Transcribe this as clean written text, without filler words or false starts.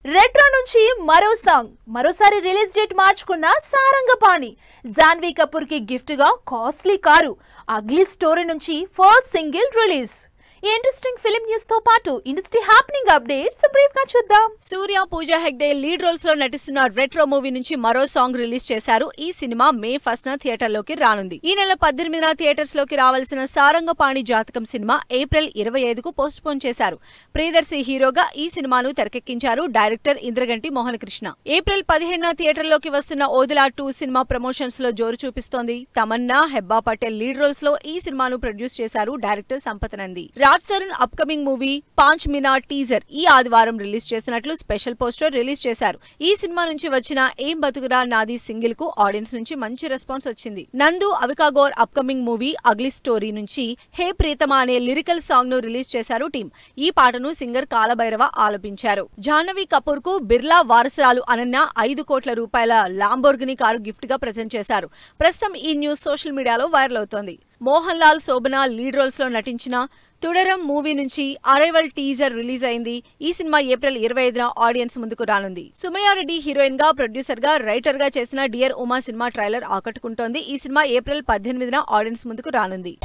Retro నుంచి మరో song మరోసారి రిలీజ్ డేట్ మార్చుకున్న సారంగపాణి జాన్వీ కపూర్ కి గిఫ్ట్ గా కాస్ట్లీ కారు అగ్లీ స్టోరీ నుంచి ఫస్ట్ సింగిల్ రిలీజ్ ఈ ఇంట్రెస్టింగ్ ఫిల్మ్ న్యూస్ తో పాటు ఇండస్ట్రీ హ్యాపెనింగ్ అప్డేట్స్ బ్రీఫ్ గా చూద్దాం. సూర్య, పూజా హెగ్డే లీడ్ రోల్స్ లో నటిస్తున్న రెట్రో మూవీ నుంచి మరో సాంగ్ రిలీజ్ చేశారు. ఈ సినిమా మే 1న థియేటర్ లోకి రానుంది. ఈ నెల 18న థియేటర్స్ లోకి రావాల్సిన సారంగపాణి జాతకం సినిమా ఏప్రిల్ 25కు పోస్ట్ పోన్ చేశారు. ప్రియదర్శి హీరోగా ఈ సినిమాను తెరకెక్కించారు డైరెక్టర్ ఇంద్రగంటి మోహన్ కృష్ణ. ఏప్రిల్ 15న థియేటర్ లోకి వస్తున్న ఓదిలా 2 సినిమా ప్రమోషన్స్ లో జోరు చూపిస్తోంది. తమన్నా, హెబ్బా పటేల్ లీడ్ రోల్స్ లో ఈ సినిమాను ప్రొడ్యూస్ చేశారు director Sampath Nandi. Raj Tarun upcoming movie Paanch Minar teaser ఈ ఆదివారం రిలీజ్ చేసినట్లు స్పెషల్ పోస్టర్ రిలీజ్ చేశారు. ఈ సినిమా నుంచి వచ్చిన ఏం బతుకురా నాది సింగిల్ కు ఆడియన్స్ నుంచి మంచి రెస్పాన్స్ వచ్చింది. నందు Avika Gor upcoming movie ugly story నుంచి హే ప్రీతమా అనే లిరికల్ సాంగ్ ను రిలీజ్ చేశారు టీం. ఈ పాటను సింగర్ కాలభైరవ ఆలపించారు. జాహ్నవి కపూర్ కు బిర్లా వారసురాలు అనన్య 5 కోట్ల రూపాయల లాంబోర్గిని కారు గిఫ్ట్ గా ప్రెజెంట్ చేశారు. ప్రస్తుతం ఈ న్యూస్ సోషల్ మీడియాలో వైరల్ అవుతోంది. మోహన్ లాల్, శోభన లీడ్ రోల్స్ లో నటించిన తుడరం మూవీ నుంచి అరైవల్ టీజర్ రిలీజ్ అయింది. ఈ సినిమా ఏప్రిల్ 25న ఆడియన్స్ ముందుకు రానుంది. సుమయ్య రెడ్డి హీరోయిన్ గా, ప్రొడ్యూసర్ గా, రైటర్ గా చేసిన డియర్ ఉమా సినిమా ట్రైలర్ ఆకట్టుకుంటోంది. ఈ సినిమా ఏప్రిల్ 18న ఆడియన్స్ ముందుకు రానుంది.